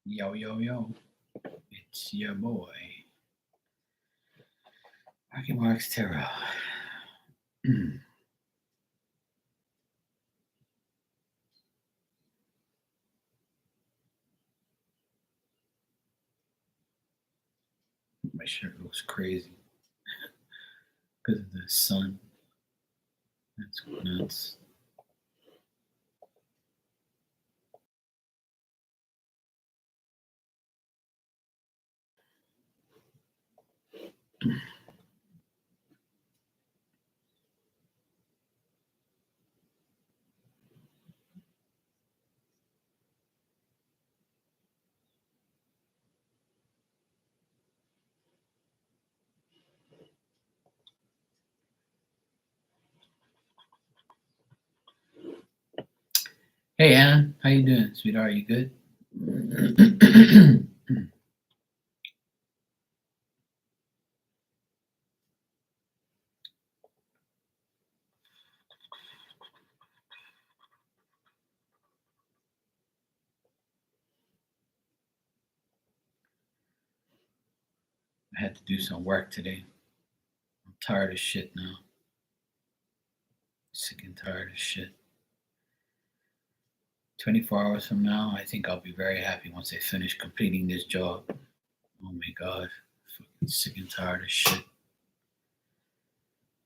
Yo, yo, yo. It's your boy, Marky Marks Terrell. My shirt looks crazy because of the sun. That's nuts. Hey, Ann. How you doing, sweetheart? You good? I had to do some work today. I'm tired of shit now. Sick and tired of shit. 24 hours from now, I think I'll be very happy once I finish completing this job. Oh my god. Fucking sick and tired of shit.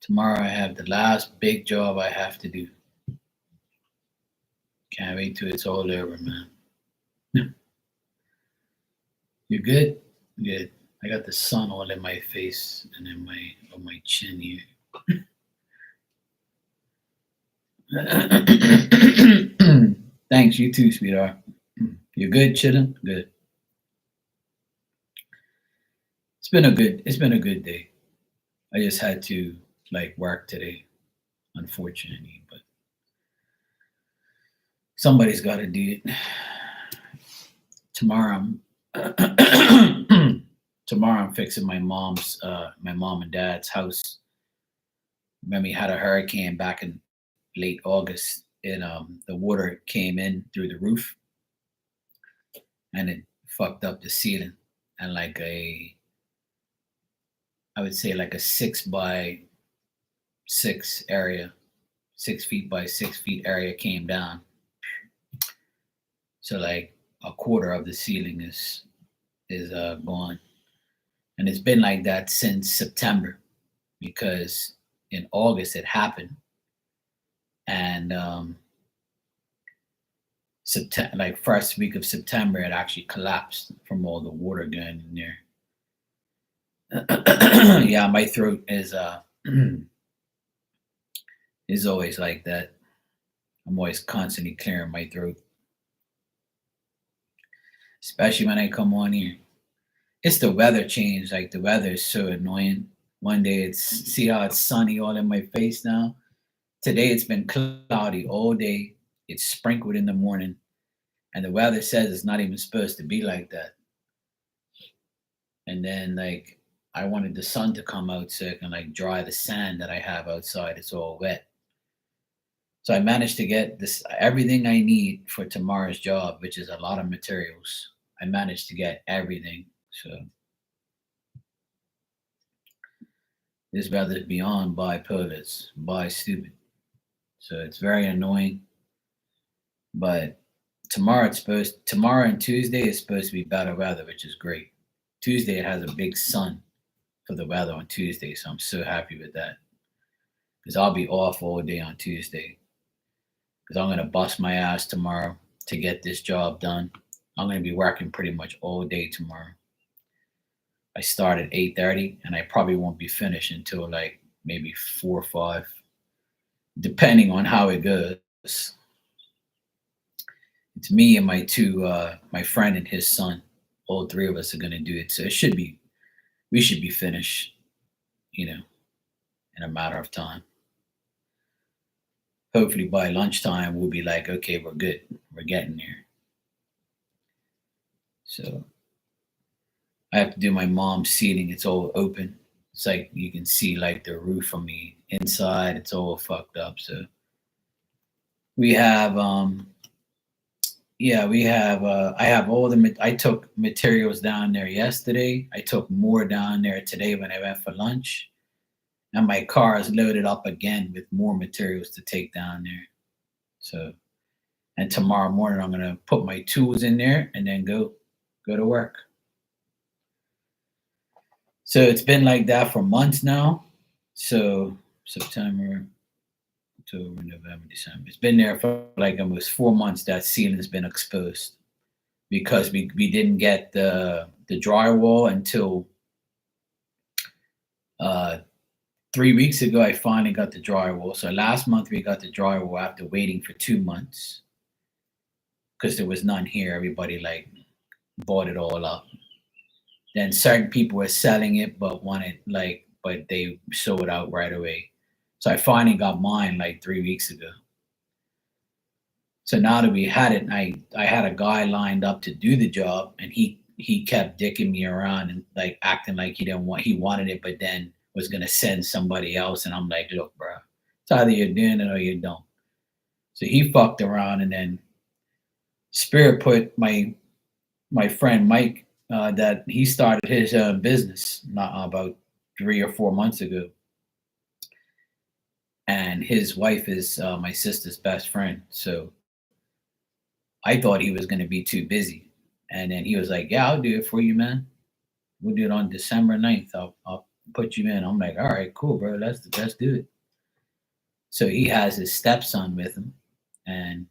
Tomorrow I have the last big job I have to do. Can't wait till it's all over, man. You good? Good. I got the sun all in my face and in my on my chin here. Thanks, you too, sweetheart. You good, chillin'? Good. It's been a good day. I just had to like work today, unfortunately, but somebody's got to do it. Tomorrow I'm tomorrow I'm fixing my mom and dad's house. When we had a hurricane back in late August, and the water came in through the roof and it fucked up the ceiling, and like a I would say like a 6 by 6 area, 6 feet by 6 feet area came down. So like a quarter of the ceiling is gone, and it's been like that since September because in August it happened, and September, like first week of September, it actually collapsed from all the water going in there. Yeah, my throat is always like that. I'm always constantly clearing my throat, especially when I come on here. It's the weather change. Like the weather is so annoying. One day it's see how it's sunny all in my face now. Today it's been cloudy all day. It's sprinkled in the morning, and the weather says it's not even supposed to be like that. And then like I wanted the sun to come out so I can like dry the sand that I have outside. It's all wet. So I managed to get this everything I need for tomorrow's job, which is a lot of materials. I managed to get everything. So this weather is beyond bipolar. It's bi stupid. So it's very annoying. But tomorrow and Tuesday is supposed to be better weather, which is great. Tuesday it has a big sun for the weather on Tuesday, so I'm so happy with that. Because I'll be off all day on Tuesday. Because I'm gonna bust my ass tomorrow to get this job done. I'm gonna be working pretty much all day tomorrow. I start at 8:30, and I probably won't be finished until like maybe 4 or 5, depending on how it goes. It's me and my friend and his son. All three of us are gonna do it, so we should be finished, you know, in a matter of time. Hopefully by lunchtime we'll be like, okay, we're good, we're getting there. So I have to do my mom's ceiling. It's all open. It's like you can see like the roof from the inside. It's all fucked up. So we have Yeah, we have. I have all the. I took materials down there yesterday. I took more down there today when I went for lunch, and my car is loaded up again with more materials to take down there. So, and tomorrow morning I'm gonna put my tools in there and then go to work. So it's been like that for months now. So September, October, November, December. It's been there for like almost 4 months. That ceiling's been exposed because we didn't get the drywall until uh 3 weeks ago. I finally got the drywall. So last month we got the drywall after waiting for 2 months because there was none here. Everybody like bought it all up. Then certain people were selling it but wanted like but they sold out right away. So I finally got mine like 3 weeks ago. So now that we had it, I had a guy lined up to do the job, and he kept dicking me around and like acting like he wanted it, but then was gonna send somebody else. And I'm like, look, bro, it's either you're doing it or you don't. So he fucked around, and then Spirit put my friend Mike that he started his business not about 3 or 4 months ago, and his wife is my sister's best friend. So I thought he was going to be too busy. And then he was like, yeah, I'll do it for you, man. We'll do it on December 9th. I'll put you in. I'm like, all right, cool, bro. Let's do it. So he has his stepson with him. And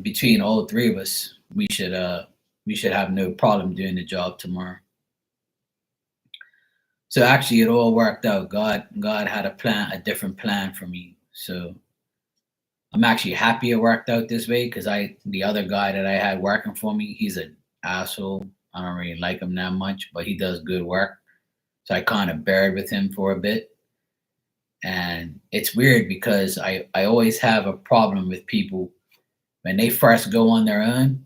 between all three of us, we should have no problem doing the job tomorrow. So actually it all worked out. God had a different plan for me. So I'm actually happy it worked out this way because the other guy that I had working for me, he's an asshole. I don't really like him that much, but he does good work. So I kind of buried with him for a bit. And it's weird because I always have a problem with people when they first go on their own.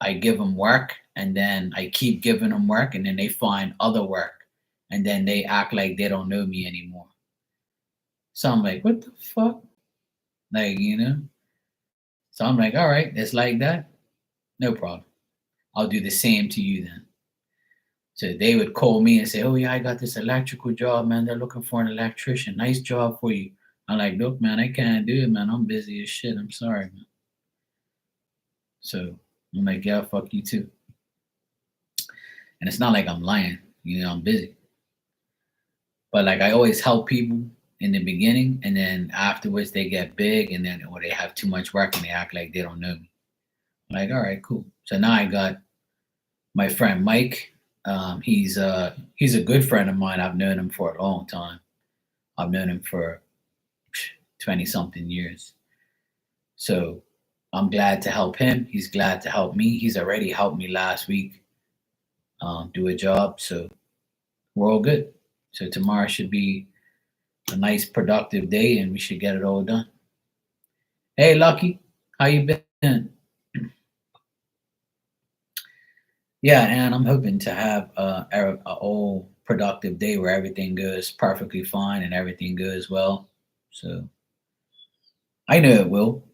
I give them work and then I keep giving them work and then they find other work and then they act like they don't know me anymore. So I'm like, what the fuck? Like, So I'm like, all right, it's like that. No problem. I'll do the same to you then. So they would call me and say, oh, yeah, I got this electrical job, man. They're looking for an electrician. Nice job for you. I'm like, look, man, I can't do it, man. I'm busy as shit. I'm sorry, man. So I'm like, yeah, fuck you too. And it's not like I'm lying, I'm busy. But like I always help people in the beginning and then afterwards they get big and then or they have too much work and they act like they don't know me. I'm like, all right, cool. So now I got my friend Mike. He's a good friend of mine. I've known him for a long time. I've known him for 20 something years. So I'm glad to help him. He's glad to help me. He's already helped me last week do a job. So we're all good. So tomorrow should be a nice productive day and we should get it all done. Hey Lucky, how you been? Yeah, and I'm hoping to have a all productive day where everything goes perfectly fine and everything goes well. So I know it will.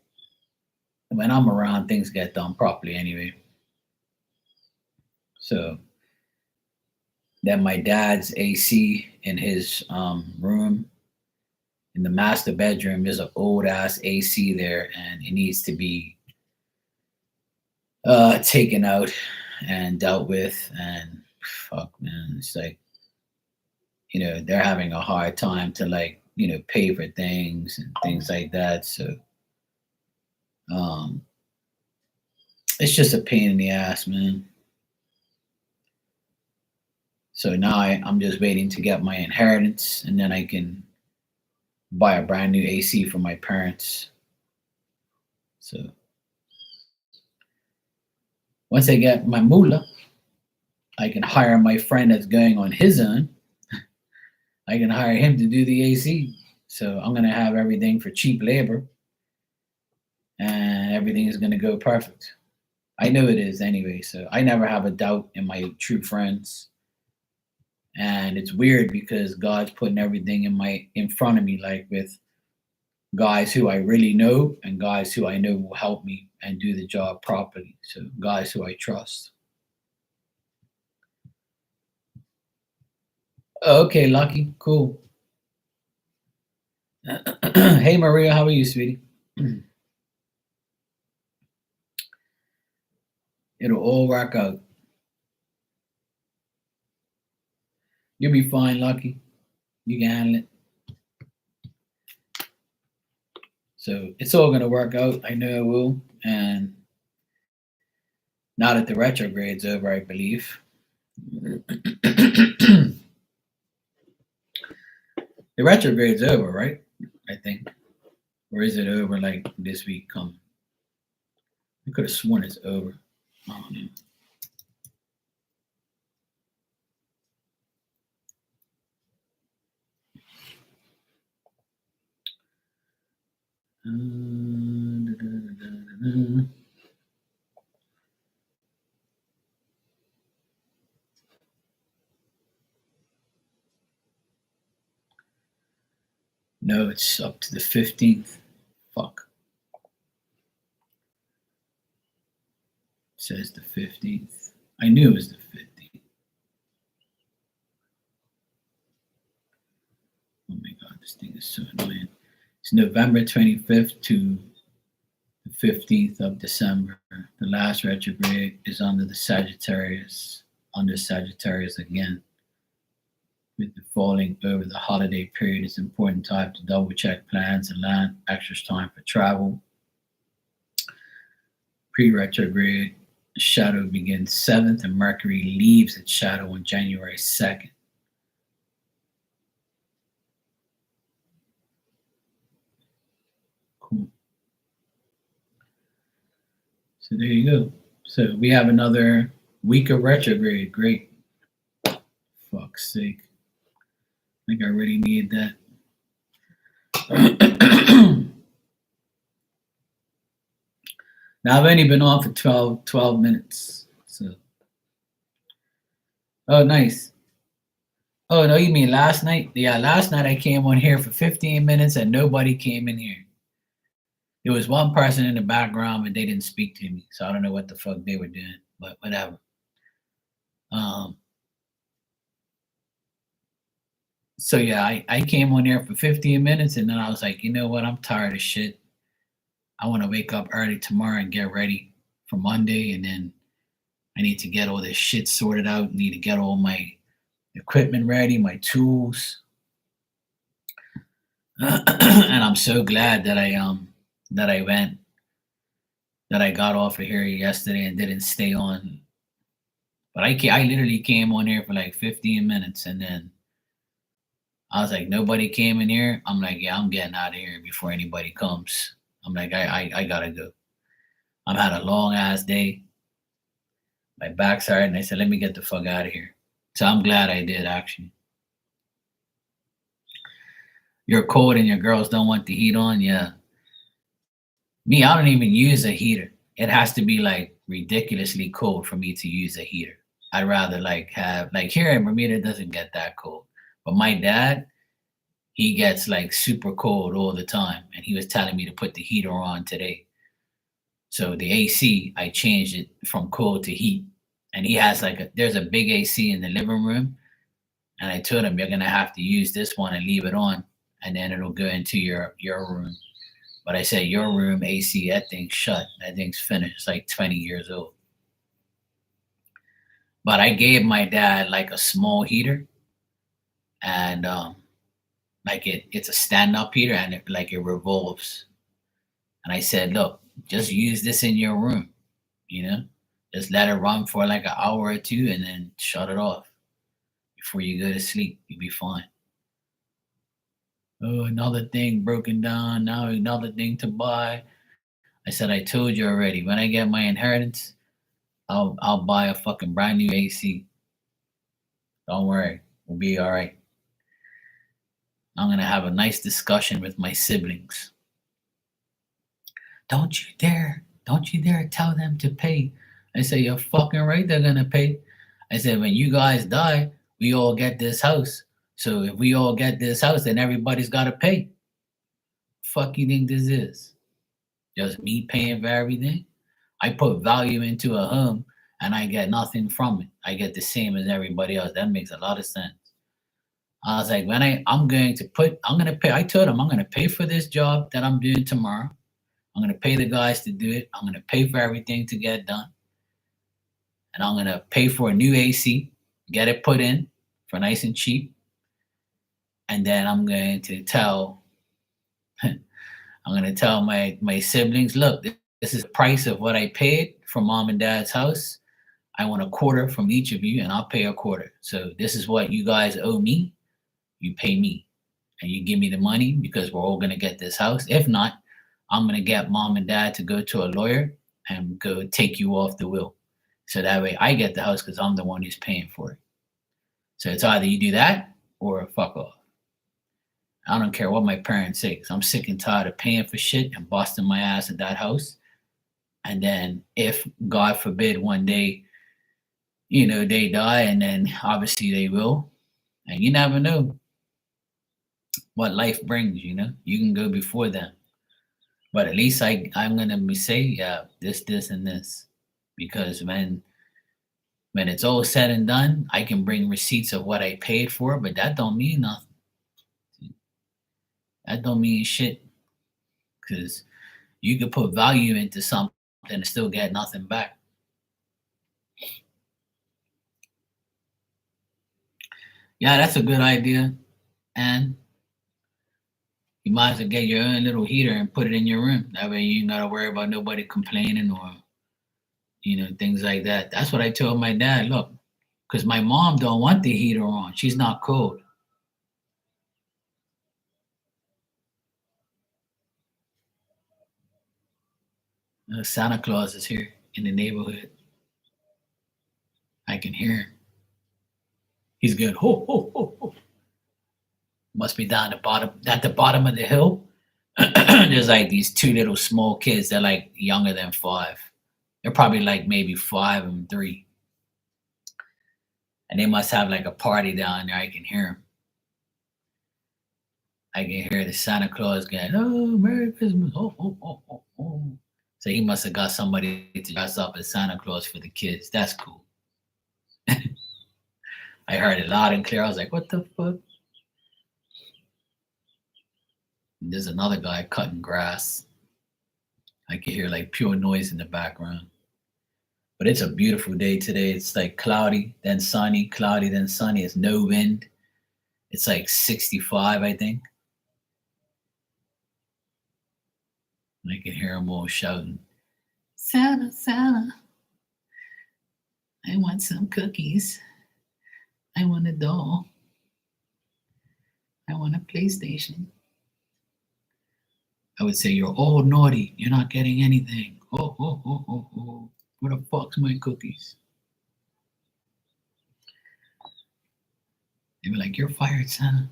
When I'm around, things get done properly anyway. So then my dad's AC in his room in the master bedroom. There's an old ass AC there, and it needs to be taken out and dealt with. And fuck, man, it's like they're having a hard time to like pay for things and things like that. So um, it's just a pain in the ass, man. So now I'm just waiting to get my inheritance, and then I can buy a brand new AC for my parents. So once I get my moolah, I can hire my friend that's going on his own. I can hire him to do the AC. So I'm gonna have everything for cheap labor, and everything is gonna go perfect. I know it is anyway. So I never have a doubt in my true friends. And it's weird because God's putting everything in front of me, like with guys who I really know and guys who I know will help me and do the job properly. So guys who I trust. Okay, Lucky, cool. Hey Maria, how are you, sweetie? It'll all work out. You'll be fine, Lucky. You can handle it. So it's all gonna work out. I know it will. And now that the retrograde's over, I believe. The retrograde's over, right? I think. Or is it over like this week coming? I could have sworn it's over. I don't know. No, it's up to the 15th. Fuck. It says the 15th. I knew it was the 15th. Oh my god, this thing is so annoying. It's November 25th to the 15th of December. The last retrograde is under Sagittarius again. With the falling over the holiday period, it's important time to double check plans and land extra time for travel. Pre-retrograde shadow begins 7th and Mercury leaves its shadow on January 2nd. Cool. So there you go. So we have another week of retrograde. Great. Fuck's sake. I think I really need that. Now I've only been on for 12 minutes. So oh nice. Oh no, you mean last night? Yeah, last night I came on here for 15 minutes and nobody came in here. There was one person in the background, but they didn't speak to me, so I don't know what the fuck they were doing. But whatever. Um. So yeah, I came on there for 15 minutes, and then I was like, you know what? I'm tired of shit. I want to wake up early tomorrow and get ready for Monday, and then I need to get all this shit sorted out. Need to get all my equipment ready, my tools, and I'm so glad that I went that I got off of here yesterday and didn't stay on. But I literally came on here for like 15 minutes, and then I was like, nobody came in here. I'm like, yeah, I'm getting out of here before anybody comes. I'm like, I gotta go. I've had a long ass day. My back's hurt, and I said, let me get the fuck out of here. So I'm glad I did actually. You're cold and your girls don't want the heat on, yeah. Me, I don't even use a heater. It has to be like ridiculously cold for me to use a heater. I'd rather like have like here in Bermuda it doesn't get that cold. But my dad, he gets like super cold all the time. And he was telling me to put the heater on today. So the AC, I changed it from cold to heat. And he has like there's a big AC in the living room. And I told him you're gonna have to use this one and leave it on, and then it'll go into your room. But I said your room AC, that thing's shut. That thing's finished. It's like 20 years old. But I gave my dad like a small heater, and like it's a stand up heater, and it revolves. And I said, look, just use this in your room, you know, just let it run for like an hour or two, and then shut it off before you go to sleep. You'll be fine. Oh, another thing broken down. Now another thing to buy. I said I told you already. When I get my inheritance, I'll buy a fucking brand new AC. Don't worry, we'll be all right. I'm gonna have a nice discussion with my siblings. Don't you dare tell them to pay. I said, you're fucking right, they're gonna pay. I said, when you guys die, we all get this house. So if we all get this house, then everybody's gotta pay. Fuck you think this is? Just me paying for everything? I put value into a home and I get nothing from it. I get the same as everybody else. That makes a lot of sense. I was like, when I'm gonna pay. I told him I'm gonna pay for this job that I'm doing tomorrow. I'm gonna pay the guys to do it. I'm gonna pay for everything to get done, and I'm gonna pay for a new AC, get it put in for nice and cheap, and then I'm going to tell my siblings, look, this is the price of what I paid for mom and dad's house. I want a quarter from each of you, and I'll pay a quarter. So this is what you guys owe me. You pay me, and you give me the money because we're all gonna get this house. If not, I'm gonna get mom and dad to go to a lawyer and go take you off the will. So that way I get the house because I'm the one who's paying for it. So it's either you do that or fuck off. I don't care what my parents say because I'm sick and tired of paying for shit and busting my ass at that house. And then if God forbid one day, they die, and then obviously they will, and you never know what life brings, you can go before them. But at least I'm gonna say, yeah, this, and this. Because when it's all said and done, I can bring receipts of what I paid for, but that don't mean nothing. That don't mean shit. Because you could put value into something and still get nothing back. Yeah, that's a good idea. And you might as well get your own little heater and put it in your room. That way you ain't gotta worry about nobody complaining or things like that. That's what I told my dad. Look, because my mom don't want the heater on. She's not cold. Santa Claus is here in the neighborhood. I can hear him. He's good. Ho ho ho ho. Must be down at the bottom of the hill. There's like these two little small kids. They're like younger than 5. They're probably like maybe 5 and 3, and they must have like a party down there. I can hear them. I can hear the Santa Claus going, "Oh, Merry Christmas!" Oh, oh, oh, oh, oh. So he must have got somebody to dress up as Santa Claus for the kids. That's cool. I heard it loud and clear. I was like, "What the fuck?" And there's another guy cutting grass. I can hear like pure noise in the background. But it's a beautiful day today. It's like cloudy, then sunny, cloudy, then sunny. It's no wind. It's like 65, I think. And I can hear them all shouting, Santa, Santa, I want some cookies. I want a doll. I want a PlayStation. I would say, you're all naughty. You're not getting anything. Oh, oh, oh, oh, oh. Where the fuck's my cookies? They were like, you're fired, Santa.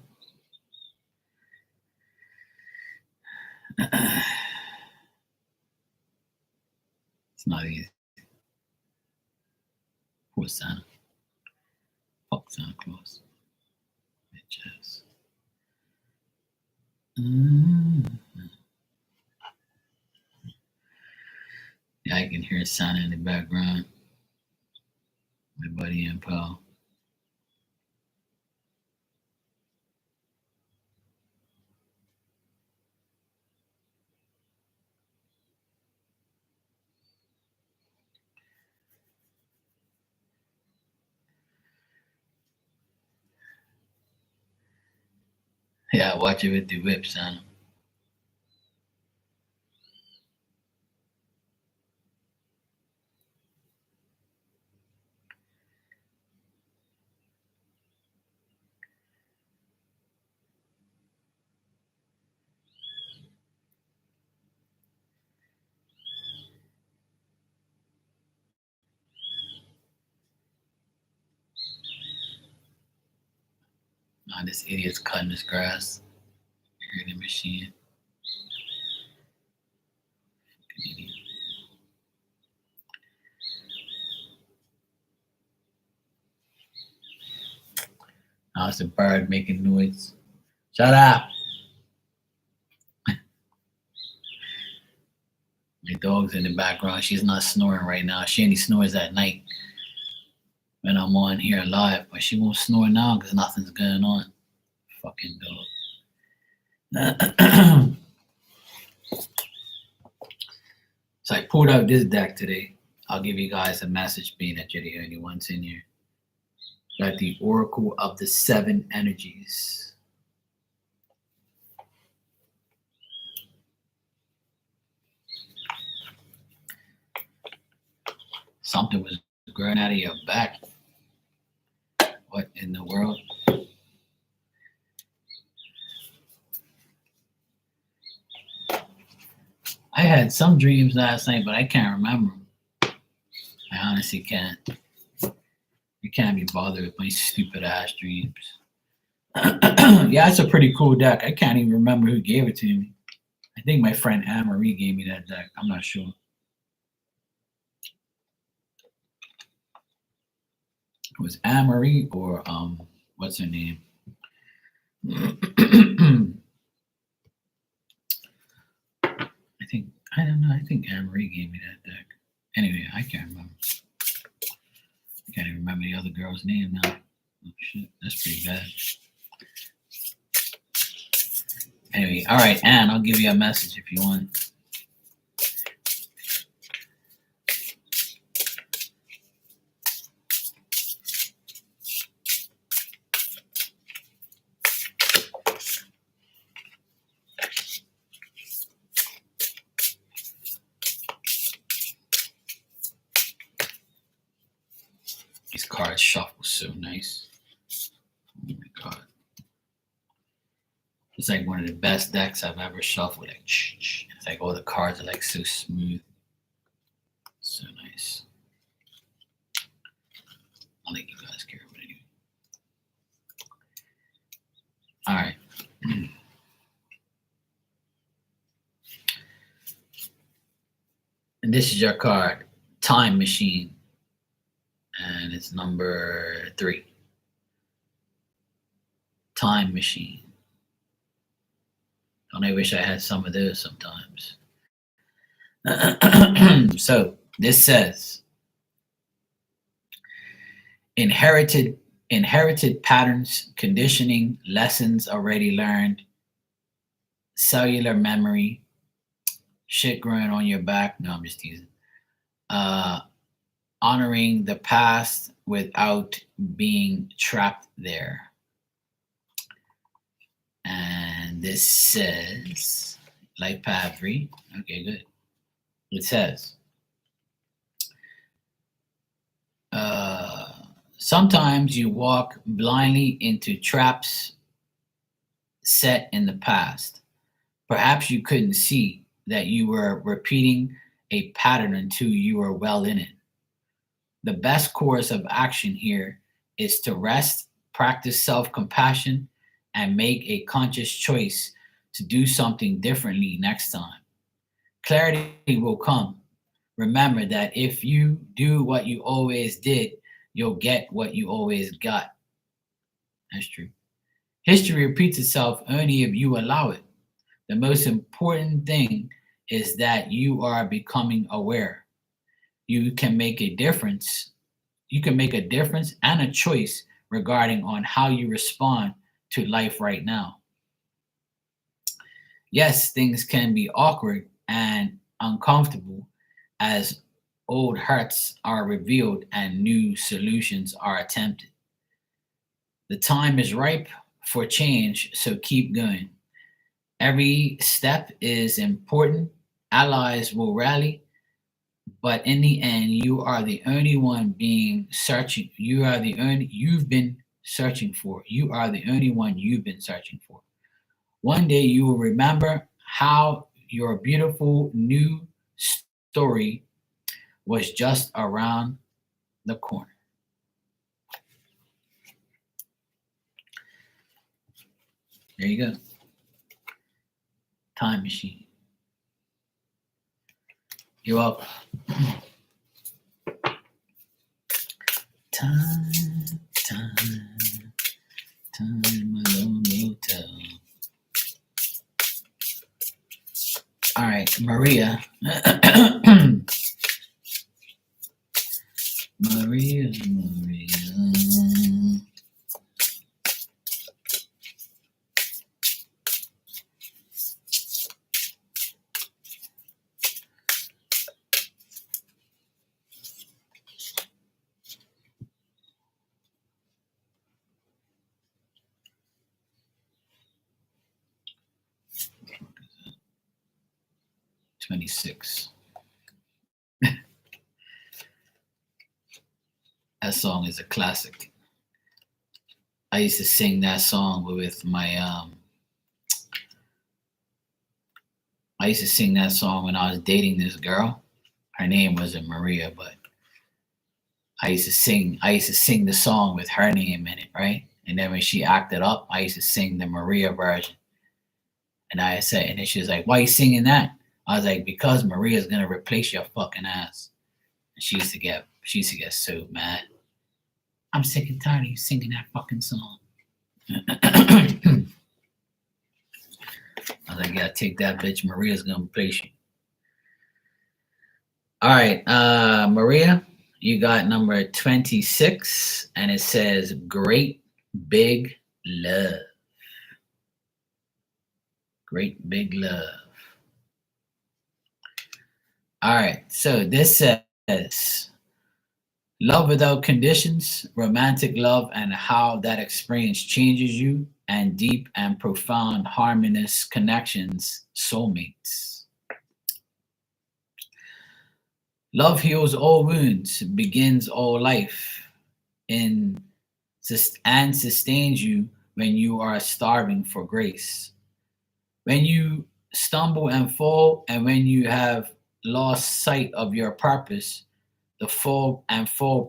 It's not easy. Poor Santa. Fuck Santa Claus. Bitches. Yeah, I can hear Santa in the background. My buddy and pal. Yeah, watch it with the whip, Santa. Oh, this idiot's cutting his grass. I hear the machine. Fucking idiot. Oh, it's a bird making noise. Shut up. My dog's in the background. She's not snoring right now. She only snores at night when I'm on here live, but she won't snore now because nothing's going on. Fucking dog. So I pulled out this deck today. I'll give you guys a message being that you're the only ones in here. Got the Oracle of the Seven Energies. Something was growing out of your back. What in the world? I had some dreams last night, but I can't remember them. I honestly can't. You can't be bothered with my stupid ass dreams. Yeah, it's a pretty cool deck. I can't even remember who gave it to me. I think my friend Anne-Marie gave me that deck. I'm not sure. It was Anne-Marie or what's her name? I don't know. I think Anne-Marie gave me that deck. Anyway, I can't remember. I can't even remember the other girl's name now. Oh shit, that's pretty bad. Anyway, all right, Anne, I'll give you a message if you want. These cards shuffle so nice. Oh my god. It's like one of the best decks I've ever shuffled. Like, it's like all the cards are like so smooth. So nice. I'll let you guys care about it. All right. And this is your card, Time Machine. And it's number 3. Time Machine. Don't I wish I had some of those sometimes. So this says, inherited patterns, conditioning, lessons already learned, cellular memory, shit growing on your back. No, I'm just teasing. Honoring the past without being trapped there. And this says, Life Path 3. Okay, good. It says, sometimes you walk blindly into traps set in the past. Perhaps you couldn't see that you were repeating a pattern until you were well in it. The best course of action here is to rest, practice self-compassion, and make a conscious choice to do something differently next time. Clarity will come. Remember that if you do what you always did, you'll get what you always got. That's true. History repeats itself only if you allow it. The most important thing is that you are becoming aware. You can make a difference. You can make a difference and a choice regarding on how you respond to life right now. Yes, things can be awkward and uncomfortable as old hurts are revealed and new solutions are attempted. The time is ripe for change, so keep going. Every step is important. Allies will rally, but in the end, you are the only one being searching. You are the only you've been searching for. You are the only one you've been searching for. One day you will remember how your beautiful new story was just around the corner. There you go. Time Machine. You're welcome. Time alone will tell. All right, Maria. Maria. 26. That song is a classic. I used to sing that song with my I used to sing that song when I was dating this girl. Her name wasn't Maria, but I used to sing the song with her name in it, right? And then when she acted up, I used to sing the Maria version. And I said, and then she was like, "Why are you singing that?" I was like, "Because Maria's gonna replace your fucking ass." And she used to get so mad. I'm sick and tired of you singing that fucking song. I was like, "Yeah, take that, bitch. Maria's gonna replace you." All right, Maria, you got number 26, and it says great big love. Great big love. All right, so this says love without conditions, romantic love, and how that experience changes you, and deep and profound harmonious connections, soulmates. Love heals all wounds, begins all life, in and sustains you when you are starving for grace. When you stumble and fall, and when you have lost sight of your purpose, the fall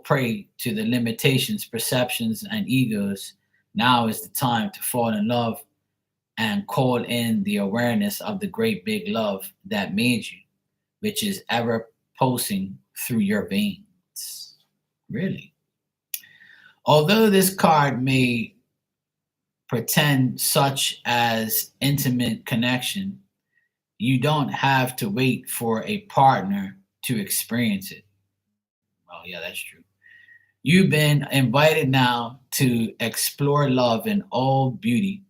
prey to the limitations, perceptions, and egos, now is the time to fall in love and call in the awareness of the great big love that made you, which is ever pulsing through your veins. Really. Although this card may pretend such as intimate connection, you don't have to wait for a partner to experience it. Oh, yeah, that's true. You've been invited now to explore love in all beauty.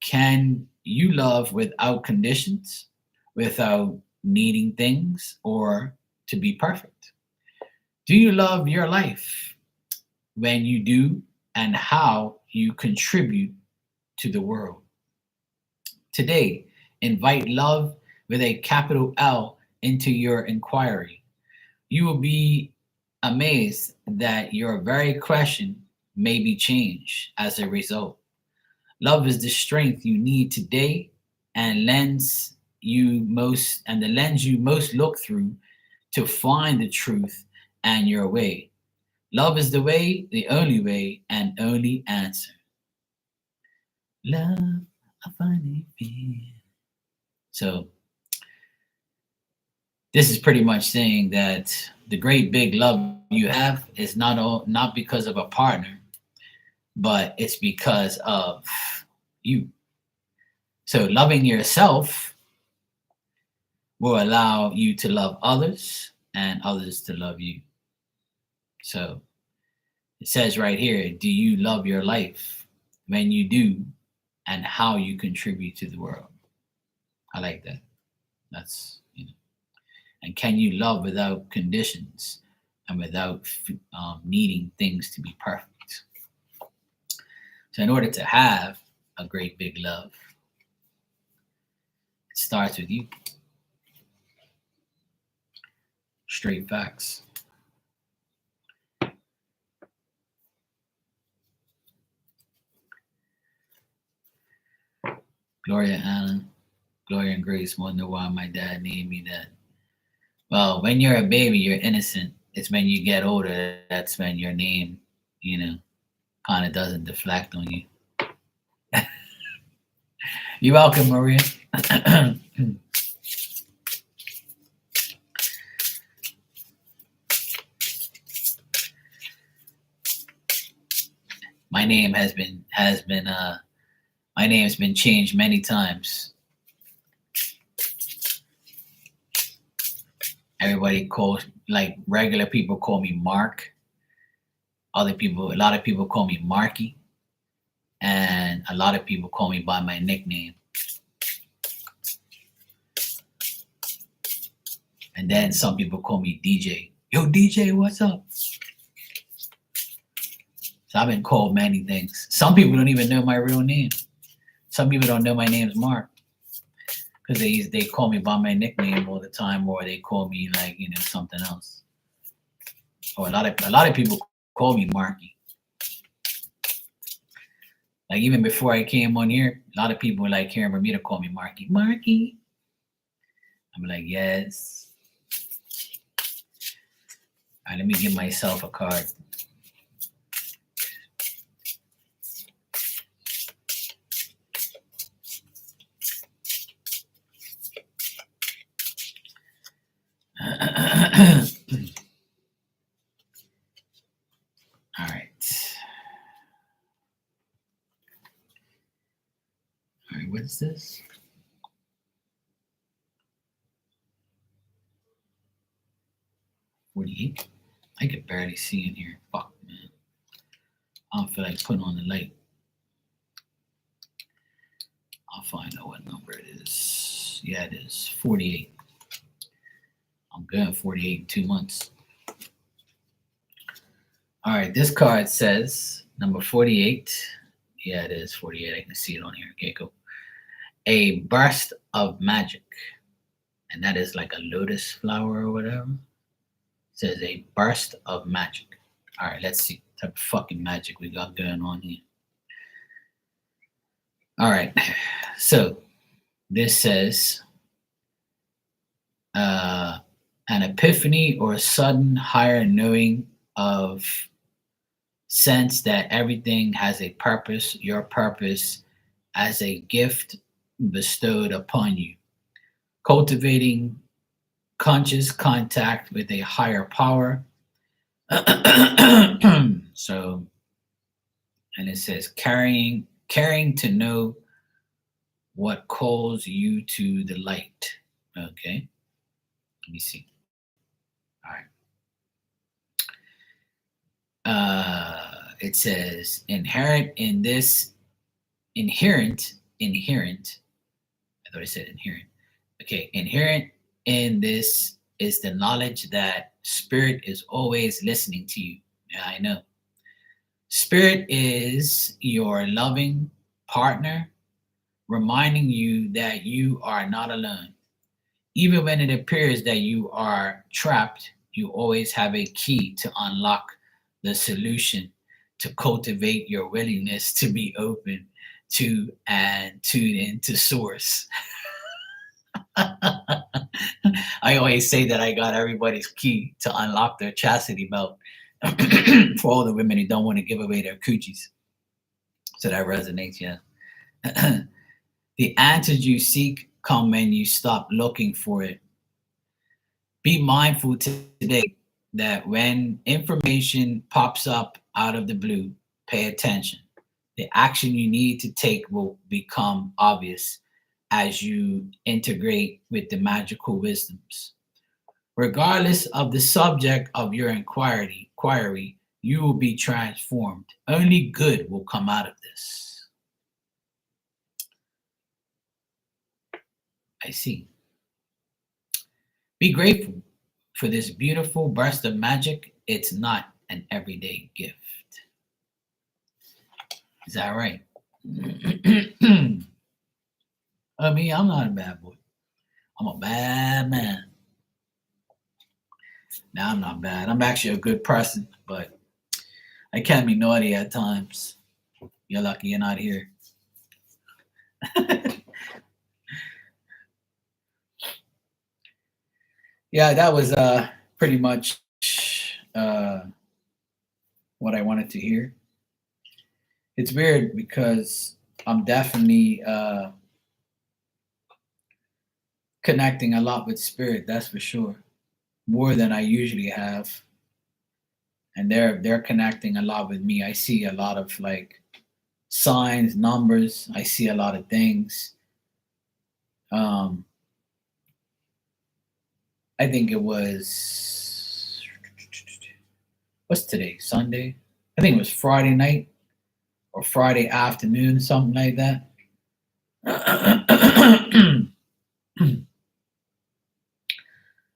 Can you love without conditions, without needing things, or to be perfect? Do you love your life? When you do, and how you contribute to the world? Today, invite love with a capital L into your inquiry. You will be amazed that your very question may be changed as a result. Love is the strength you need today, and the lens you most look through to find the truth and your way. Love is the way, the only way, and only answer. Love, a funny feeling. So this is pretty much saying that the great big love you have is not because of a partner, but it's because of you. So loving yourself will allow you to love others and others to love you. So it says right here, do you love your life? When you do, and how you contribute to the world. I like that. That's, and can you love without conditions and without needing things to be perfect? So in order to have a great big love, it starts with you. Straight facts. Gloria Allen, Gloria and Grace wonder why my dad named me that. Well, when you're a baby, you're innocent. It's when you get older, that's when your name, kind of doesn't deflect on you. You're welcome, Maria. My name my name's been changed many times. Everybody calls, like regular people call me Mark. A lot of people call me Marky, and a lot of people call me by my nickname. And then some people call me DJ. Yo, DJ, what's up? So I've been called many things. Some people don't even know my real name. Some people don't know my name's Mark because they call me by my nickname all the time, or they call me like something else. Or a lot of people call me Marky. Like even before I came on here, a lot of people were like hearing for me to call me Marky. Marky. I'm like, yes. All right, let me give myself a card. All right. All right, what is this? $48. I could barely see in here. Fuck, man. I don't feel like putting on the light. I'll find out what number it is. Yeah, it is 48. I'm good at 48 in 2 months. All right, this card says number 48. Yeah, it is 48. I can see it on here. Okay, cool. A burst of magic. And that is like a lotus flower or whatever. It says a burst of magic. All right, let's see what type of fucking magic we got going on here. All right, so this says an epiphany or sudden higher knowing of sense that everything has a purpose, your purpose as a gift bestowed upon you. Cultivating conscious contact with a higher power. So, and it says caring to know what calls you to the light. Okay. Let me see. All right. It says inherent. I thought I said inherent. Okay, inherent in this is the knowledge that spirit is always listening to you. Yeah, I know. Spirit is your loving partner, reminding you that you are not alone. Even when it appears that you are trapped, you always have a key to unlock the solution, to cultivate your willingness to be open to and tune into source. I always say that I got everybody's key to unlock their chastity belt for all the women who don't want to give away their coochies. So that resonates, yeah. The answers you seek come when you stop looking for it. Be mindful today that when information pops up out of the blue, pay attention. The action you need to take will become obvious as you integrate with the magical wisdoms. Regardless of the subject of your inquiry, you will be transformed. Only good will come out of this. I see. Be grateful for this beautiful burst of magic. It's not an everyday gift. Is that right? I mean, I'm not a bad boy. I'm a bad man. Now, I'm not bad. I'm actually a good person, but I can be naughty at times. You're lucky you're not here. Yeah, that was pretty much what I wanted to hear. It's weird because I'm definitely connecting a lot with spirit, that's for sure. More than I usually have. And they're connecting a lot with me. I see a lot of like signs, numbers. I see a lot of things. I I think it was, what's today? Sunday? I think it was Friday night or Friday afternoon, something like that.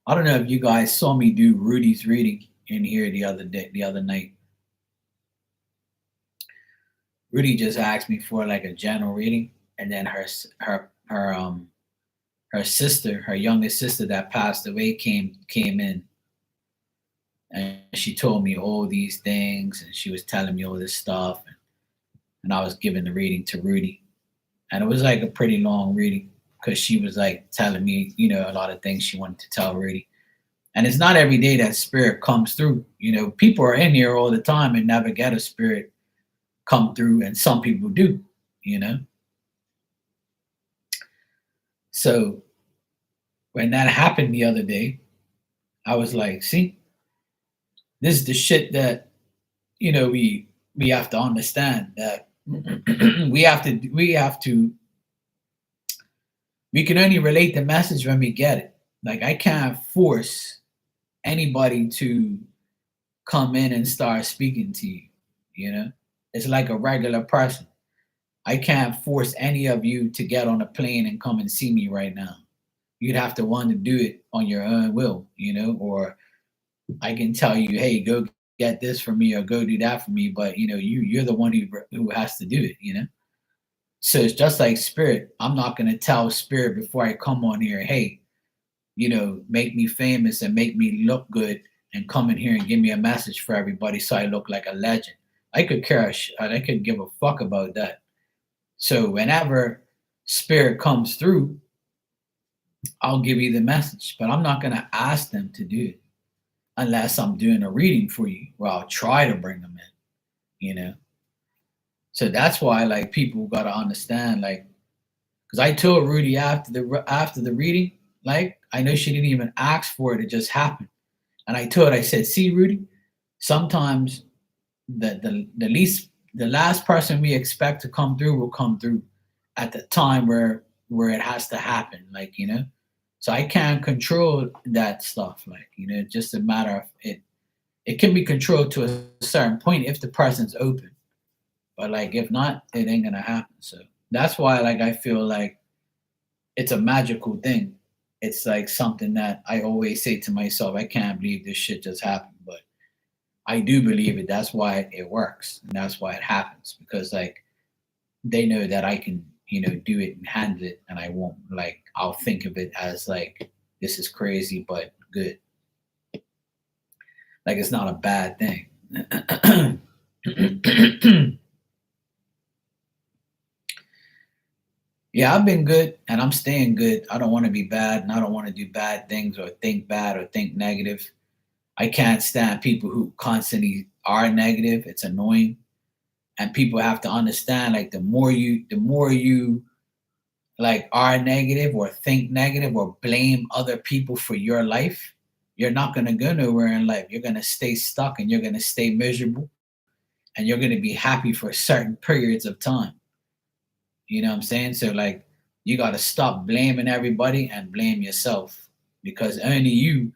I don't know if you guys saw me do Rudy's reading in here the other night. Rudy just asked me for like a general reading, and then her sister, her youngest sister that passed away, came in, and she told me all these things, and she was telling me all this stuff, and I was giving the reading to Rudy, and it was like a pretty long reading because she was like telling me, a lot of things she wanted to tell Rudy. And it's not every day that spirit comes through. People are in here all the time and never get a spirit come through, and some people do. You know, so when that happened the other day, I was like, see, this is the shit that we have to understand that we can only relate the message when we get it. Like I can't force anybody to come in and start speaking to you. You know, it's like a regular person. I can't force any of you to get on a plane and come and see me right now. You'd have to want to do it on your own will, or I can tell you, hey, go get this for me or go do that for me, but you're the one who has to do it. So it's just like spirit. I'm not gonna tell spirit before I come on here, hey, make me famous and make me look good and come in here and give me a message for everybody so I look like a legend. I could I could give a fuck about that. So whenever spirit comes through, I'll give you the message, but I'm not gonna ask them to do it unless I'm doing a reading for you, where I'll try to bring them in. So that's why like people gotta understand, like, because I told Rudy after the reading, like I know she didn't even ask for it; it just happened. And I said, see, Rudy, sometimes the last person we expect to come through will come through at the time where it has to happen. Like, so I can't control that stuff. Like, it's just a matter of it. It can be controlled to a certain point if the person's open, but like if not, it ain't gonna happen. So that's why like I feel like it's a magical thing. It's like something that I always say to myself, I can't believe this shit just happened, but I do believe it. That's why it works, and that's why it happens, because like they know that I can, do it and handle it, and I won't like I'll think of it as like this is crazy but good. Like it's not a bad thing. Yeah, I've been good and I'm staying good. I don't want to be bad and I don't want to do bad things or think bad or think negative. I can't stand people who constantly are negative. It's annoying. And people have to understand like the more you like are negative or think negative or blame other people for your life, you're not going to go nowhere in life. You're going to stay stuck and you're going to stay miserable and you're going to be happy for certain periods of time. You know what I'm saying? So like you got to stop blaming everybody and blame yourself, because only you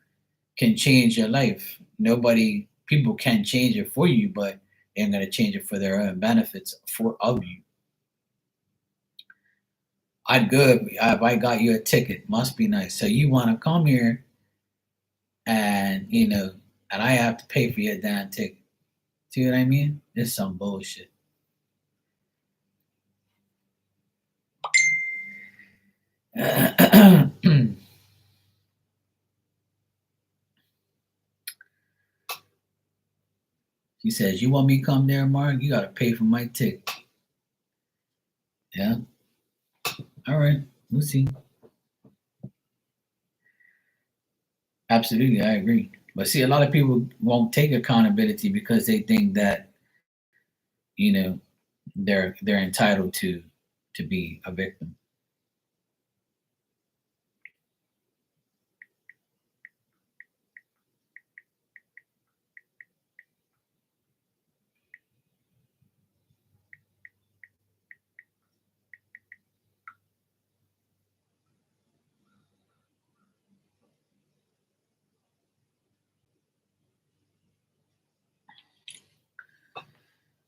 can change your life. Nobody, people can change it for you, but they're going to change it for their own benefits for of you. I'd go if I got you a ticket. Must be nice. So you want to come here and and I have to pay for your damn ticket. See what I mean? This is some bullshit. He says, "You want me to come there, Mark? You got to pay for my ticket." Yeah. All right. We'll see. Absolutely, I agree. But see, a lot of people won't take accountability because they think that you know they're entitled to be a victim.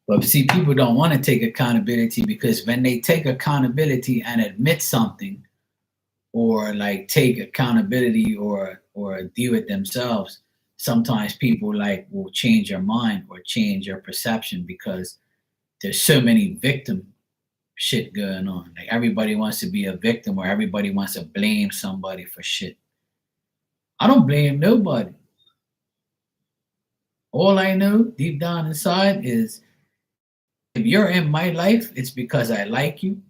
But see, people don't want to take accountability because when they take accountability and admit something, or like take accountability or deal with themselves, sometimes people like will change your mind or change your perception because there's so many victim shit going on. Like everybody wants to be a victim or everybody wants to blame somebody for shit. I don't blame nobody. All I know deep down inside is if you're in my life, it's because I like you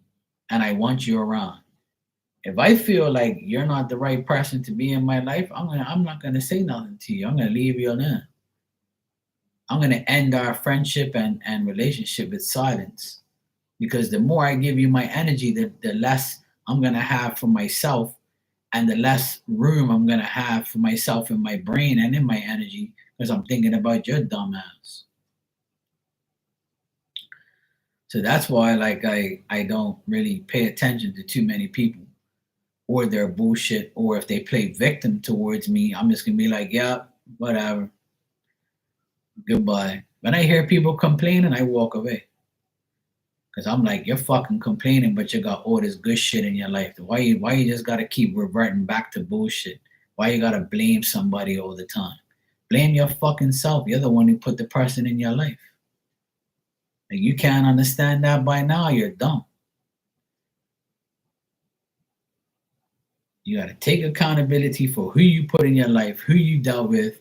and I want you around. If I feel like you're not the right person to be in my life, I'm not gonna say nothing to you. I'm gonna leave you alone. I'm gonna end our friendship and relationship with silence. Because the more I give you my energy, the less I'm gonna have for myself and the less room I'm gonna have for myself in my brain and in my energy because I'm thinking about your dumb ass. So that's why like I don't really pay attention to too many people or their bullshit, or if they play victim towards me, I'm just gonna be like, yeah, whatever, goodbye. When I hear people complaining, I walk away. Cause I'm like, you're fucking complaining, but you got all this good shit in your life. Why you just gotta keep reverting back to bullshit? Why you gotta blame somebody all the time? Blame your fucking self. You're the one who put the person in your life. Like you can't understand that by now, you're dumb. You gotta take accountability for who you put in your life, who you dealt with,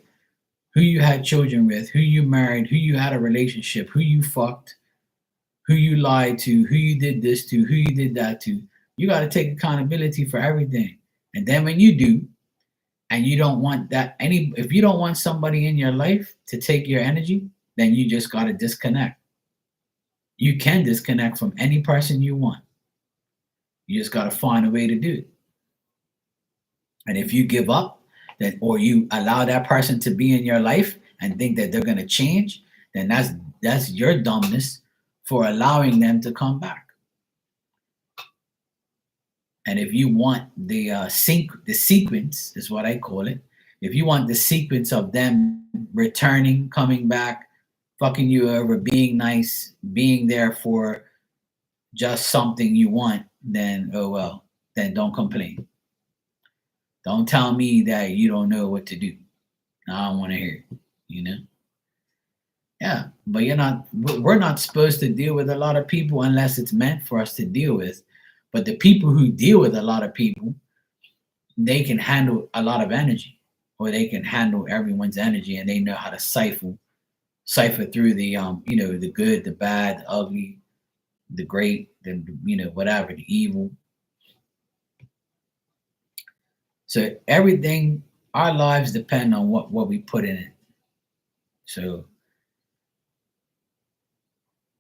who you had children with, who you married, who you had a relationship, who you fucked, who you lied to, who you did this to, who you did that to. You got to take accountability for everything. And then when you do, and you don't want that if you don't want somebody in your life to take your energy, then you just got to disconnect. You can disconnect from any person you want. You just got to find a way to do it. And if you give up, then or you allow that person to be in your life and think that they're going to change, then that's your dumbness for allowing them to come back. And if you want the sequence is what I call it. If you want the sequence of them returning, coming back, fucking you over, being nice, being there for just something you want, then oh well, then don't complain. Don't tell me that you don't know what to do. I don't want to hear it, you know? Yeah, but we're not supposed to deal with a lot of people unless it's meant for us to deal with. But the people who deal with a lot of people, they can handle a lot of energy or they can handle everyone's energy and they know how to cipher through the the good, the bad, the ugly, the great, the whatever, the evil. So everything, our lives depend on what we put in it. So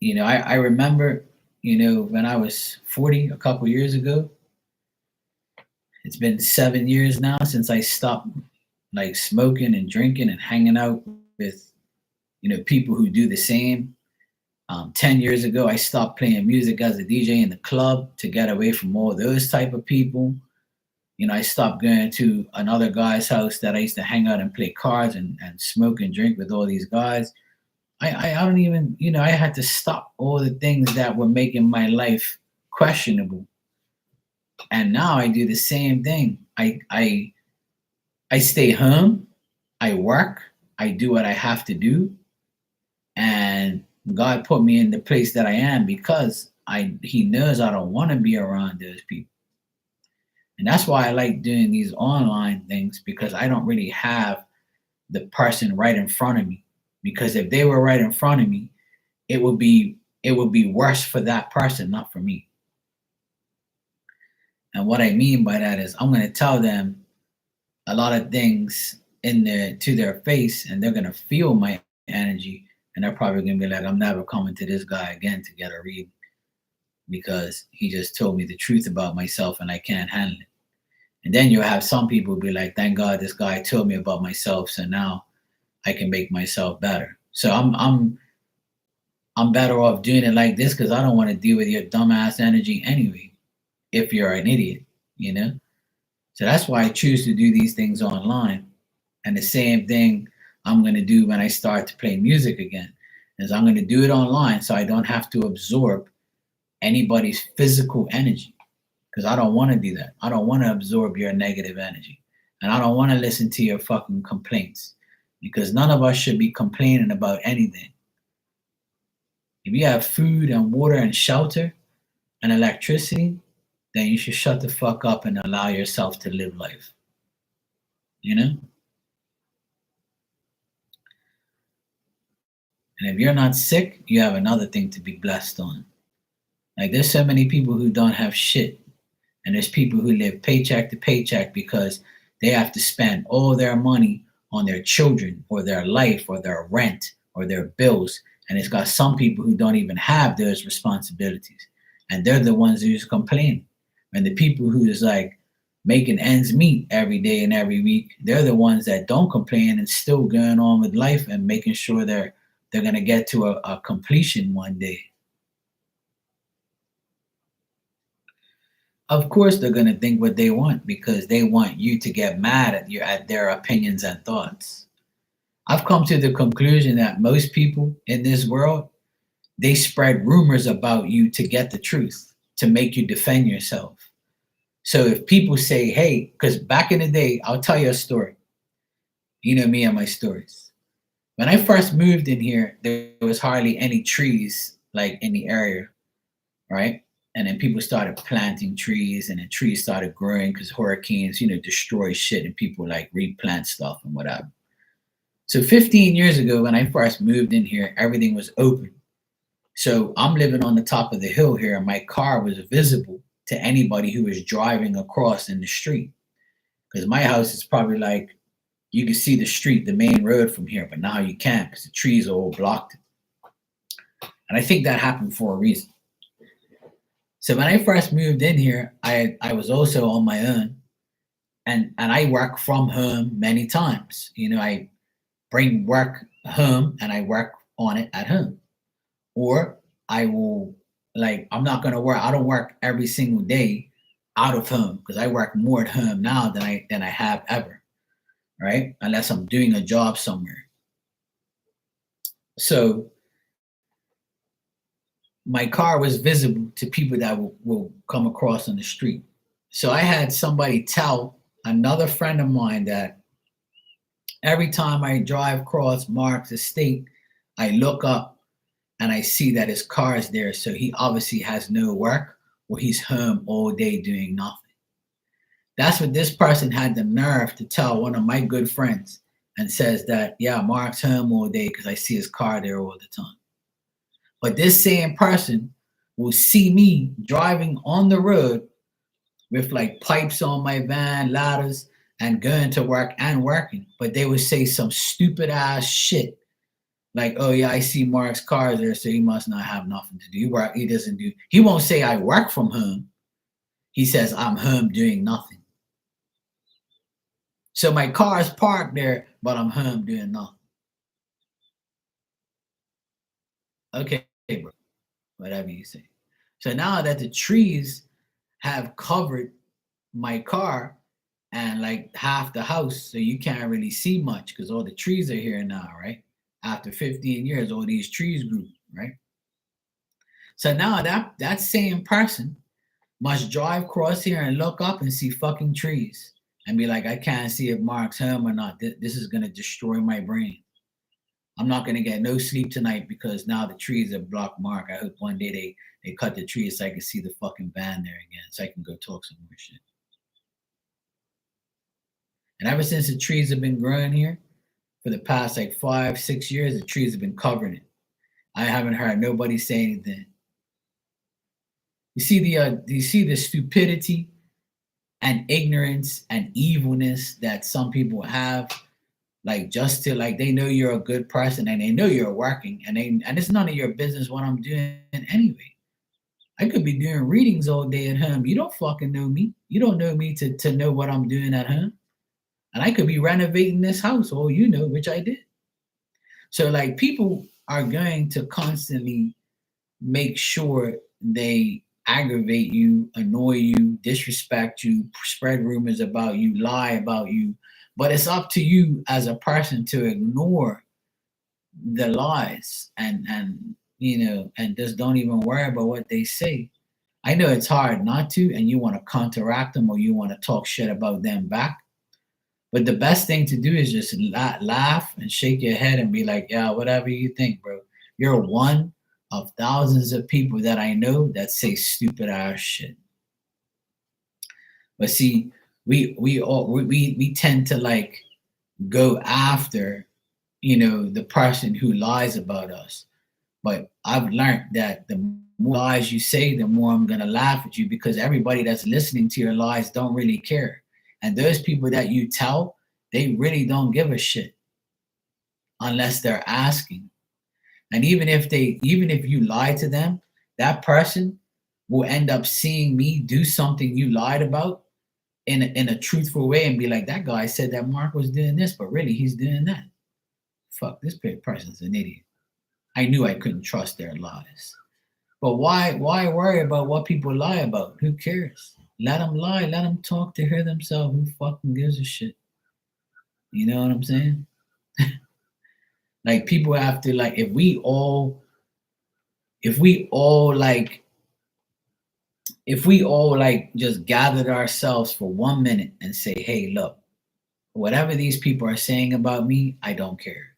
I remember, when I was 40 a couple years ago, it's been 7 years now since I stopped like smoking and drinking and hanging out with, people who do the same. 10 years ago, I stopped playing music as a DJ in the club to get away from all those type of people. I stopped going to another guy's house that I used to hang out and play cards and smoke and drink with all these guys. I don't even, I had to stop all the things that were making my life questionable. And now I do the same thing. I stay home, I work, I do what I have to do, and God put me in the place that I am because He knows I don't want to be around those people. And that's why I like doing these online things because I don't really have the person right in front of me. Because if they were right in front of me, it would be worse for that person, not for me. And what I mean by that is I'm going to tell them a lot of things to their face, and they're going to feel my energy, and they're probably going to be like, I'm never coming to this guy again to get a read because he just told me the truth about myself and I can't handle it. And then you'll have some people be like, thank God this guy told me about myself, so now I can make myself better. So I'm better off doing it like this because I don't want to deal with your dumbass energy anyway. If you're an idiot, you know. So that's why I choose to do these things online. And the same thing I'm going to do when I start to play music again. is I'm going to do it online so I don't have to absorb anybody's physical energy, because I don't want to do that. I don't want to absorb your negative energy. And I don't want to listen to your fucking complaints, because none of us should be complaining about anything. If you have food and water and shelter and electricity, then you should shut the fuck up and allow yourself to live life. You know? And if you're not sick, you have another thing to be blessed on. Like, there's so many people who don't have shit. And there's people who live paycheck to paycheck because they have to spend all their money on their children or their life or their rent or their bills. And it's got some people who don't even have those responsibilities. And they're the ones who's complaining. And the people who is like making ends meet every day and every week, they're the ones that don't complain and still going on with life and making sure they're going to get to a completion one day. Of course, they're going to think what they want because they want you to get mad at their opinions and thoughts. I've come to the conclusion that most people in this world, they spread rumors about you to get the truth, to make you defend yourself. So if people say, hey, because back in the day, I'll tell you a story. You know me and my stories. When I first moved in here, there was hardly any trees like in the area, right? And then people started planting trees, and the trees started growing because hurricanes, destroy shit, and people like replant stuff and whatever. So 15 years ago, when I first moved in here, everything was open. So I'm living on the top of the hill here, and my car was visible to anybody who was driving across in the street. Because my house is probably like, you can see the street, the main road from here, but now you can't because the trees are all blocked. And I think that happened for a reason. So when I first moved in here, I was also on my own, and I work from home many times. I bring work home and I work on it at home. Or I will, like, I'm not going to work. I don't work every single day out of home because I work more at home now than I have ever, right? Unless I'm doing a job somewhere. So my car was visible to people that will come across on the street. So I had somebody tell another friend of mine that every time I drive across Mark's estate, I look up and I see that his car is there. So he obviously has no work, or he's home all day doing nothing. That's what this person had the nerve to tell one of my good friends, and says that, yeah, Mark's home all day because I see his car there all the time. But this same person will see me driving on the road with like pipes on my van, ladders, and going to work and working. But they would say some stupid ass shit like, oh yeah, I see Mark's car there, so he must not have nothing to do. He doesn't do, he won't say I work from home. He says I'm home doing nothing. So my car is parked there, but I'm home doing nothing. Okay, bro, whatever you say. So now that the trees have covered my car and like half the house, so you can't really see much because all the trees are here now, right? After 15 years, all these trees grew, right? So now that same person must drive across here and look up and see fucking trees and be like, I can't see if Mark's home or not. This is gonna destroy my brain. I'm not gonna get no sleep tonight because now the trees have blocked Mark. I hope one day they cut the trees so I can see the fucking van there again, so I can go talk some more shit. And ever since the trees have been growing here, for the past like 5, 6 years, the trees have been covering it. I haven't heard nobody say anything. You see the stupidity and ignorance and evilness that some people have, like just to like they know you're a good person and they know you're working and it's none of your business what I'm doing anyway. I could be doing readings all day at home. You don't fucking know me. You don't know me to know what I'm doing at home. And I could be renovating this house, all you know, which I did. So like people are going to constantly make sure they aggravate you, annoy you, disrespect you, spread rumors about you, lie about you. But it's up to you as a person to ignore the lies and and just don't even worry about what they say. I know it's hard not to, and you want to counteract them or you want to talk shit about them back. But the best thing to do is just laugh and shake your head and be like, yeah, whatever you think, bro. You're one of thousands of people that I know that say stupid ass shit. But see, we tend to like go after, the person who lies about us. But I've learned that the more lies you say, the more I'm gonna laugh at you, because everybody that's listening to your lies don't really care. And those people that you tell, they really don't give a shit unless they're asking. And even if you lie to them, that person will end up seeing me do something you lied about in a truthful way and be like, that guy said that Mark was doing this, but really he's doing that. Fuck, this person's an idiot. I knew I couldn't trust their lies. But why worry about what people lie about? Who cares? Let them lie. Let them talk to hear themselves. Who fucking gives a shit? You know what I'm saying? Like people have to like if we all like if we all like just gathered ourselves for 1 minute and say, hey, look, whatever these people are saying about me, I don't care.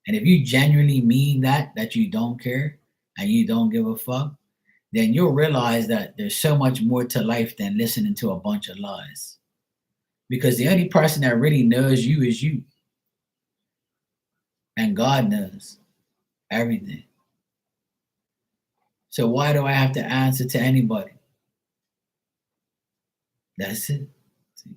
And if you genuinely mean that you don't care and you don't give a fuck, then you'll realize that there's so much more to life than listening to a bunch of lies. Because the only person that really knows you is you. And God knows everything. So why do I have to answer to anybody? That's it. See?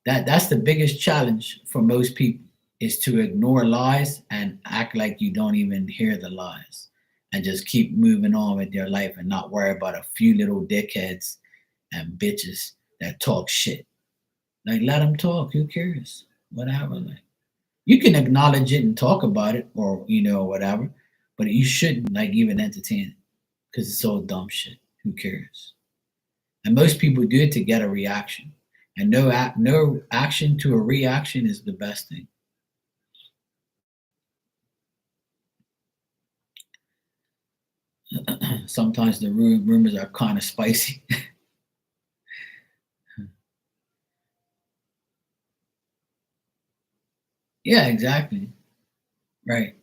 That's the biggest challenge for most people, is to ignore lies and act like you don't even hear the lies and just keep moving on with their life and not worry about a few little dickheads and bitches that talk shit. Like, let them talk. Who cares? Whatever. Like, you can acknowledge it and talk about it, or whatever, but you shouldn't like even entertain it because it's all dumb shit. Who cares? And most people do it to get a reaction, and no action to a reaction is the best thing. Sometimes the rumors are kind of spicy. Yeah, exactly. Right.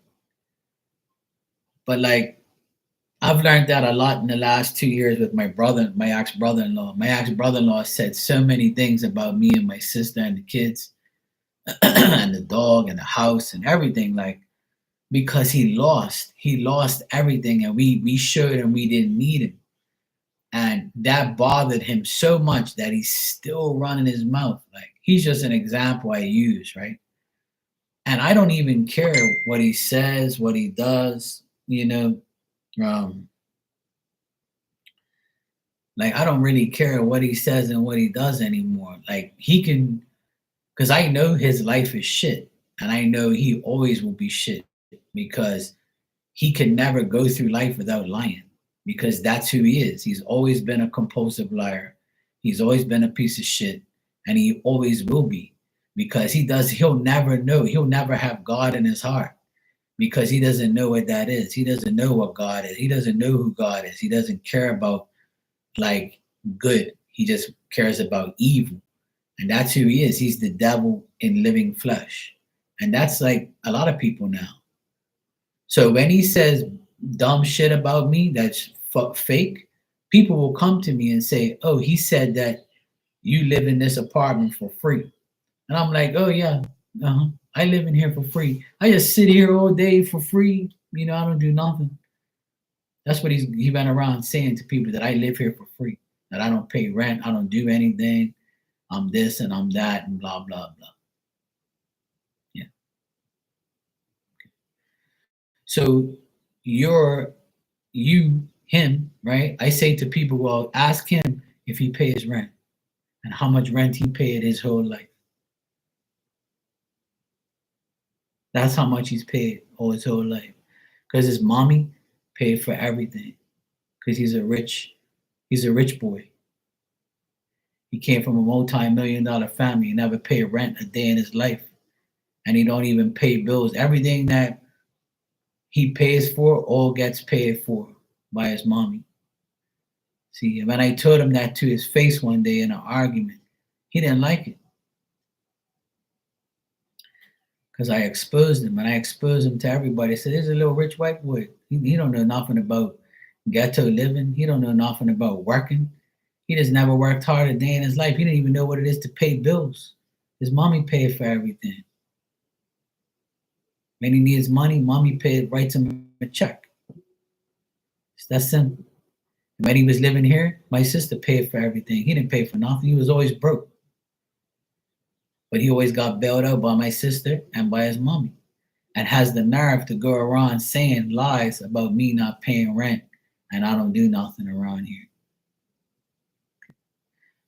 But like, I've learned that a lot in the last 2 years with my ex brother-in-law. My ex brother-in-law said so many things about me and my sister and the kids and the dog and the house and everything. Like, because he lost everything, and we showed him we didn't need him, and that bothered him so much that he's still running his mouth. Like, he's just an example I use, right? And I don't even care what he says, what he does. Um, like, I don't really care what he says and what he does anymore. Like, he can, because I know his life is shit, and I know he always will be shit, because he can never go through life without lying, because that's who he is. He's always been a compulsive liar. He's always been a piece of shit, and he always will be, because he'll never know. He'll never have God in his heart, because he doesn't know what that is. He doesn't know what God is. He doesn't know who God is. He doesn't care about like good. He just cares about evil. And that's who he is. He's the devil in living flesh. And that's like a lot of people now. So when he says dumb shit about me that's fake, people will come to me and say, "Oh, he said that you live in this apartment for free." And I'm like, "Oh yeah, I live in here for free. I just sit here all day for free. I don't do nothing." That's what he went around saying to people, that I live here for free, that I don't pay rent, I don't do anything, I'm this and I'm that and blah blah blah. Yeah. So you're him, right? I say to people, well, ask him if he pays rent and how much rent he paid his whole life. That's how much he's paid all his whole life. Because his mommy paid for everything. Because he's a rich boy. He came from a multi-million-dollar family. He never paid rent a day in his life. And he don't even pay bills. Everything that he pays for or gets paid for by his mommy. See, when I told him that to his face one day in an argument, he didn't like it because I exposed him, and I exposed him to everybody. I said, "There's a little rich white boy. He don't know nothing about ghetto living. He don't know nothing about working. He just never worked hard a day in his life. He didn't even know what it is to pay bills. His mommy paid for everything. When he needs money, mommy writes him a check. It's that simple. When he was living here, my sister paid for everything. He didn't pay for nothing. He was always broke. But he always got bailed out by my sister and by his mommy, and has the nerve to go around saying lies about me not paying rent and I don't do nothing around here.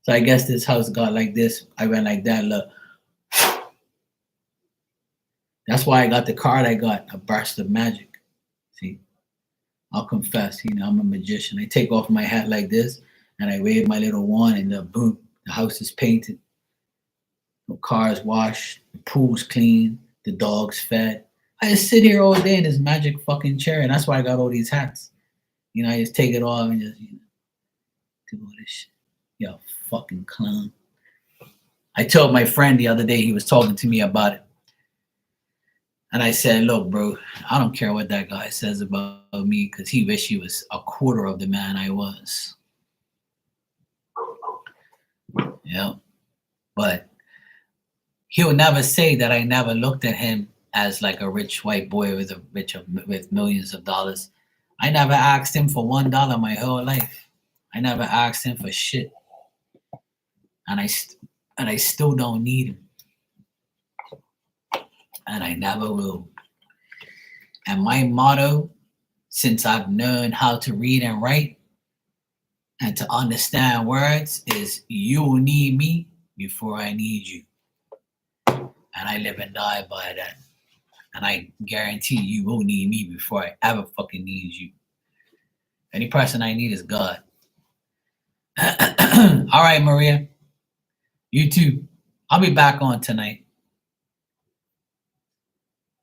So I guess this house got like this. I went like that. Look. That's why I got the card I got, a burst of magic. See, I'll confess, I'm a magician. I take off my hat like this and I wave my little wand and boom, the house is painted. The car's washed, the pool's clean, the dog's fed. I just sit here all day in this magic fucking chair, and that's why I got all these hats. I just take it off and just, do all this shit. Yo, fucking clown. I told my friend the other day, he was talking to me about it. And I said, look, bro, I don't care what that guy says about me because he wish he was a quarter of the man I was. Yeah. But he'll never say that I never looked at him as like a rich white boy with millions of dollars. I never asked him for $1 my whole life. I never asked him for shit. And I still don't need him. And I never will. And my motto, since I've known how to read and write and to understand words, is you will need me before I need you. And I live and die by that. And I guarantee you will need me before I ever fucking need you. Any person I need is God. All right, Maria. You too. I'll be back on tonight.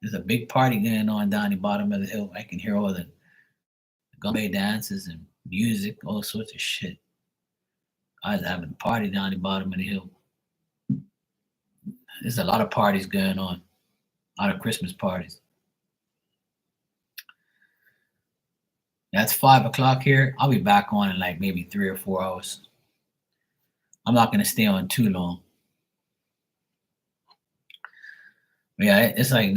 There's a big party going on down the bottom of the hill. I can hear all the gummy dances and music, all sorts of shit. I was having a party down the bottom of the hill. There's a lot of parties going on, a lot of Christmas parties. That's 5:00 here. I'll be back on in like maybe 3 or 4 hours. I'm not going to stay on too long. Yeah, it's like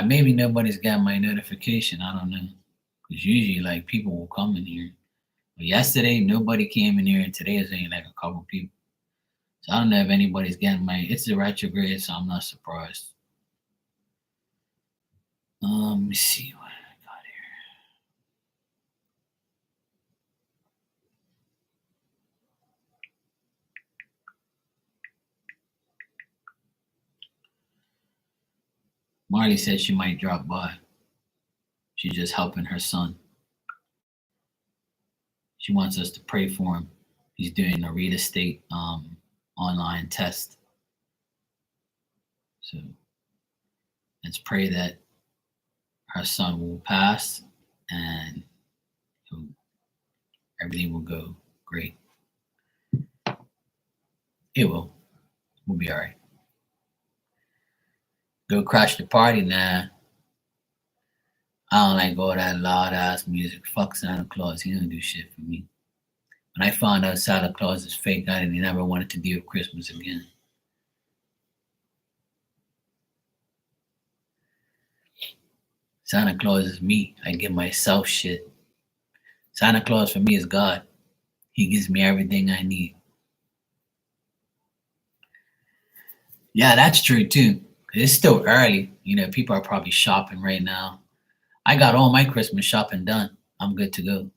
maybe nobody's got my notification. I don't know. Because usually like people will come in here. But yesterday, nobody came in here, and today is only like a couple people. So I don't know if anybody's getting it's a retrograde, so I'm not surprised. Let me see what I got here. Marley said she might drop by. She's just helping her son. She wants us to pray for him. He's doing a real estate online test. So let's pray that her son will pass and everything will go great. It will. We'll be all right. Go crash the party now. I don't like all that loud ass music. Fuck Santa Claus. He don't do shit for me. When I found out Santa Claus is fake, I didn't never wanted to deal with Christmas again. Santa Claus is me. I give myself shit. Santa Claus for me is God. He gives me everything I need. Yeah, that's true too. It's still early. People are probably shopping right now. I got all my Christmas shopping done. I'm good to go.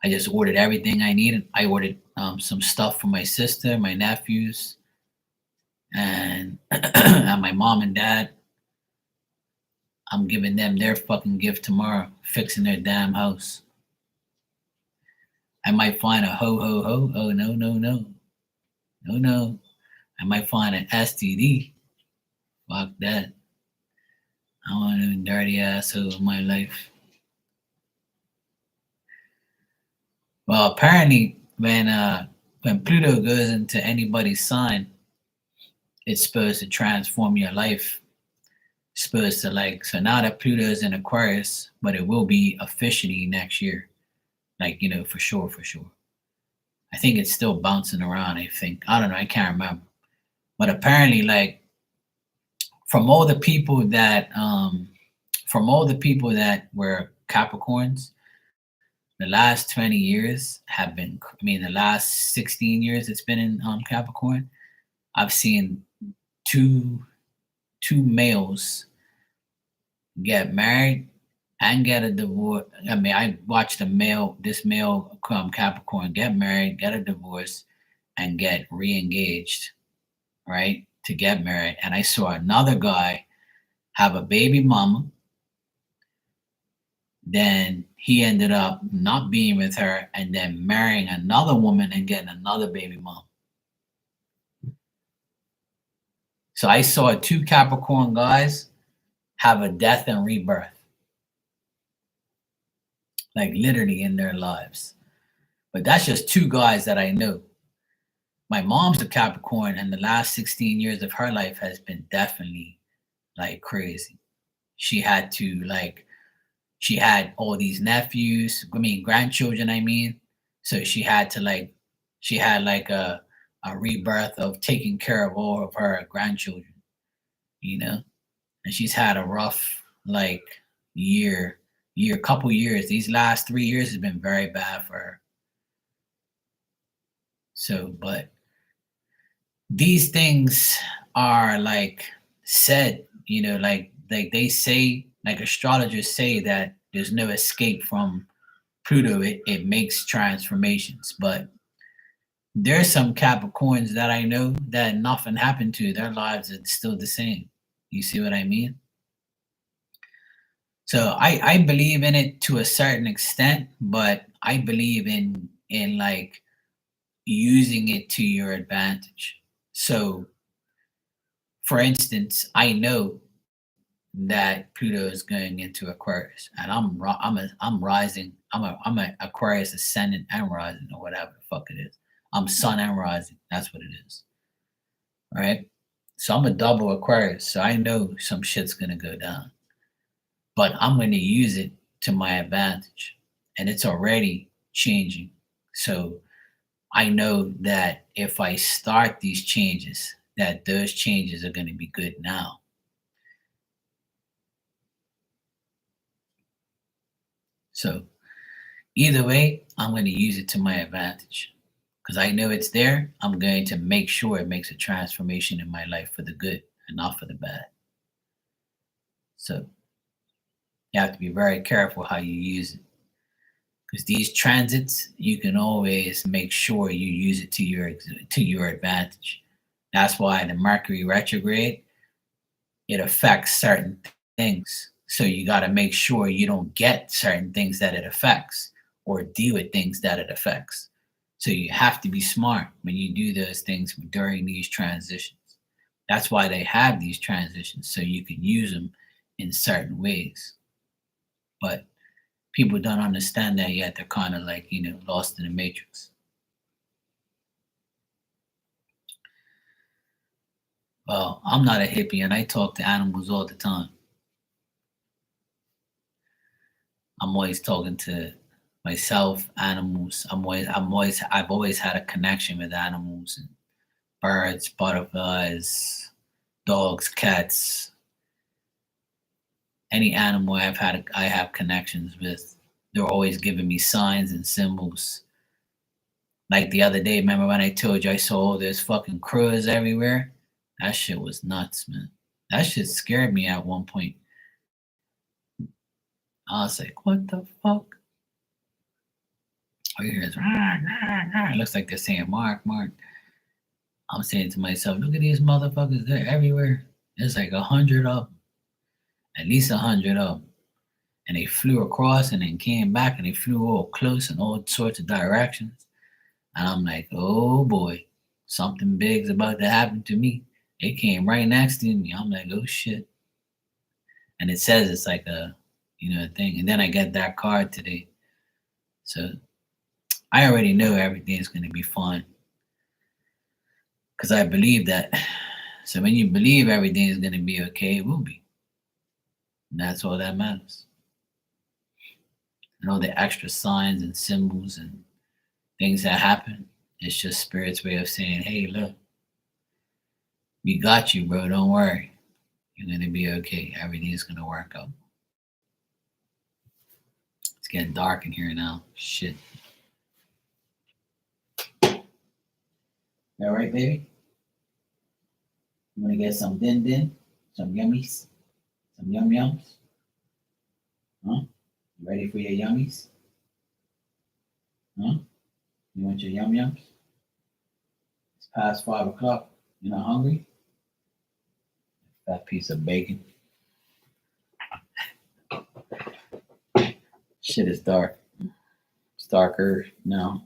I just ordered everything I needed. I ordered some stuff for my sister, my nephews, and, and my mom and dad. I'm giving them their fucking gift tomorrow, fixing their damn house. I might find a ho ho ho. Oh no, no, no. No, no. I might find an STD. Fuck that. I want a dirty asshole in my life. Well, apparently, when Pluto goes into anybody's sign, it's supposed to transform your life. It's supposed to like so now that Pluto's in Aquarius, but it will be officially next year. Like, for sure, for sure. I think it's still bouncing around, I think. I don't know, I can't remember. But apparently, like from all the people that were Capricorns, the last 20 years have been, I mean, the last 16 years it's been in Capricorn, I've seen two males get married and get a divorce. I mean, I watched this male Capricorn get married, get a divorce, and get re-engaged, right? To get married. And I saw another guy have a baby mama. Then he ended up not being with her and then marrying another woman and getting another baby mom. So I saw two Capricorn guys have a death and rebirth, like literally in their lives. But that's just two guys that I know. My mom's a Capricorn, and the last 16 years of her life has been definitely like crazy. She had all these nephews, grandchildren, I mean. So she had like a rebirth of taking care of all of her grandchildren, and she's had a rough like couple years. These last 3 years has been very bad for her. So, but these things are like said, like they say, like astrologers say that there's no escape from Pluto. It makes transformations, but there's some Capricorns that I know that nothing happened to. Their lives are still the same. You see what I mean? So I believe in it to a certain extent, but I believe in like using it to your advantage. So for instance, I know that Pluto is going into Aquarius, and I'm rising. I'm a Aquarius ascendant and rising, or whatever the fuck it is. I'm Sun and rising. That's what it is, right? So I'm a double Aquarius, so I know some shit's gonna go down, but I'm going to use it to my advantage, and it's already changing. So I know that if I start these changes, that those changes are going to be good now. So either way, I'm going to use it to my advantage because I know it's there. I'm going to make sure it makes a transformation in my life for the good and not for the bad. So you have to be very careful how you use it because these transits, you can always make sure you use it to your advantage. That's why the Mercury retrograde, it affects certain things. So you got to make sure you don't get certain things that it affects or deal with things that it affects. So you have to be smart when you do those things during these transitions. That's why they have these transitions, so you can use them in certain ways. But people don't understand that yet. They're kind of like, lost in the matrix. Well, I'm not a hippie and I talk to animals all the time. I'm always talking to myself, animals. I've always had a connection with animals and birds, butterflies, dogs, cats. Any animal I have connections with. They're always giving me signs and symbols. Like the other day, remember when I told you I saw all those fucking crows everywhere? That shit was nuts, man. That shit scared me at one point. I was like, what the fuck? All you hear is, rah, rah, rah. It looks like they're saying, Mark, Mark. I'm saying to myself, look at these motherfuckers. They're everywhere. There's like 100 of them. At least 100 of them. And they flew across and then came back and they flew all close in all sorts of directions. And I'm like, oh boy, something big's about to happen to me. It came right next to me. I'm like, oh shit. and it says it's like a thing. And then I get that card today, so I already know everything's going to be fine because I believe that. So when you believe everything is going to be okay, it will be. And that's all that matters. And all the extra signs and symbols and things that happen, it's just Spirit's way of saying, hey, look, we got you, bro. Don't worry. You're going to be okay. Everything's going to work out. It's getting dark in here now. Shit. All right, baby? You want to get some din, some yummies, some yums? Huh? You ready for your yummies? Huh? You want your yums? It's past 5 o'clock. You're not hungry? That piece of bacon. Shit is dark. It's darker now.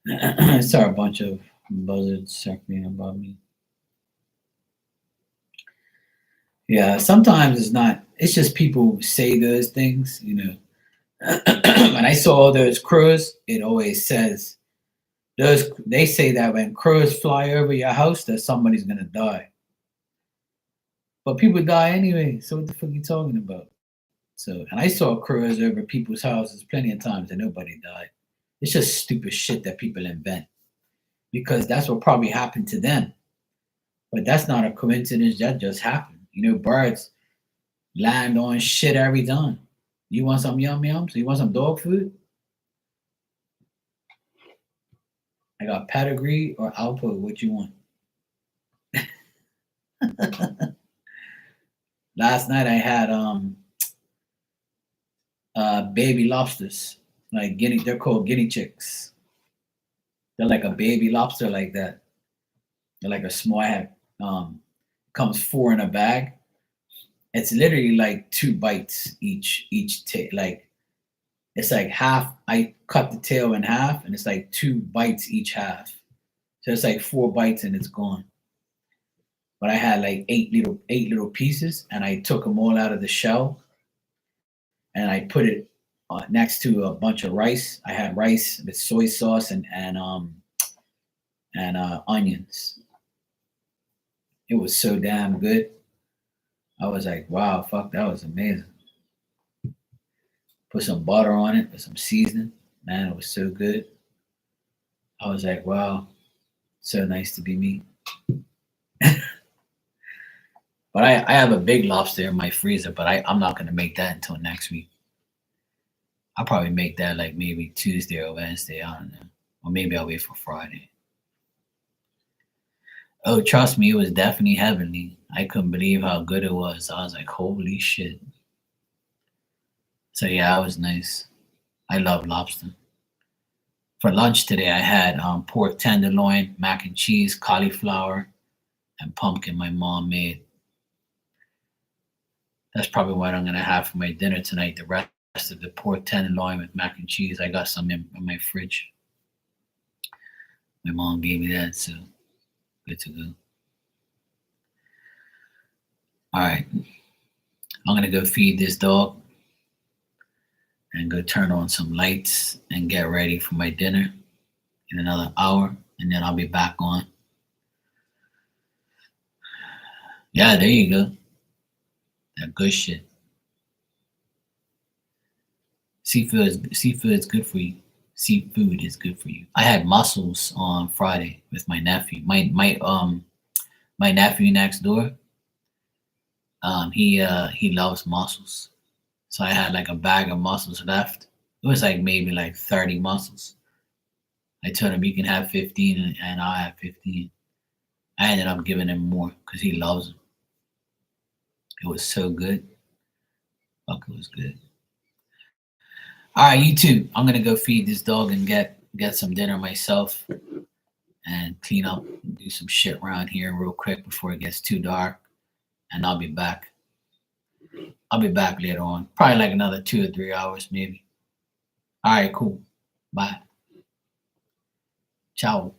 I saw a bunch of buzzards circling above me. Yeah, sometimes it's not. It's just people say those things, When I saw those crows, it always says those. They say that when crows fly over your house, that somebody's gonna die. But people die anyway. So what the fuck are you talking about? So, and I saw crows over people's houses plenty of times and nobody died. It's just stupid shit that people invent because that's what probably happened to them. But that's not a coincidence. That just happened. Birds land on shit every time. You want some yums? You want some dog food? I got pedigree or output. What you want? Last night I had baby lobsters. Like they're called guinea chicks. They're like a baby lobster like that. They're like a small comes 4 in a bag. It's literally like 2 bites each like it's like half. I cut the tail in half and it's like 2 bites each half. So it's like 4 bites and it's gone. But I had like 8 little pieces and I took them all out of the shell and I put it next to a bunch of rice. I had rice with soy sauce and onions. It was so damn good. I was like, wow, fuck, that was amazing. Put some butter on it, with some seasoning. Man, it was so good. I was like, wow, so nice to be me. But I have a big lobster in my freezer, but I'm not going to make that until next week. I'll probably make that like maybe Tuesday or Wednesday. I don't know. Or maybe I'll wait for Friday. Oh, trust me, it was definitely heavenly. I couldn't believe how good it was. I was like, holy shit. So yeah, it was nice. I love lobster. For lunch today, I had pork tenderloin, mac and cheese, cauliflower, and pumpkin my mom made. That's probably what I'm going to have for my dinner tonight. The rest of the pork tenderloin with mac and cheese, I got some in my fridge. My mom gave me that, so good to go. All right. I'm going to go feed this dog and go turn on some lights and get ready for my dinner in another hour, and then I'll be back on. Yeah, there you go. That good shit. Seafood is good for you. Seafood is good for you. I had mussels on Friday with my nephew. My nephew next door. He loves mussels. So I had like a bag of mussels left. It was like maybe like 30 mussels. I told him you can have 15 and I'll have 15. I ended up giving him more because he loves them. It was so good. Fuck, it was good. All right, you too. I'm gonna go feed this dog and get some dinner myself and clean up and do some shit around here real quick before it gets too dark. And I'll be back. I'll be back later on. Probably like another 2 or 3 hours, maybe. All right, cool. Bye. Ciao.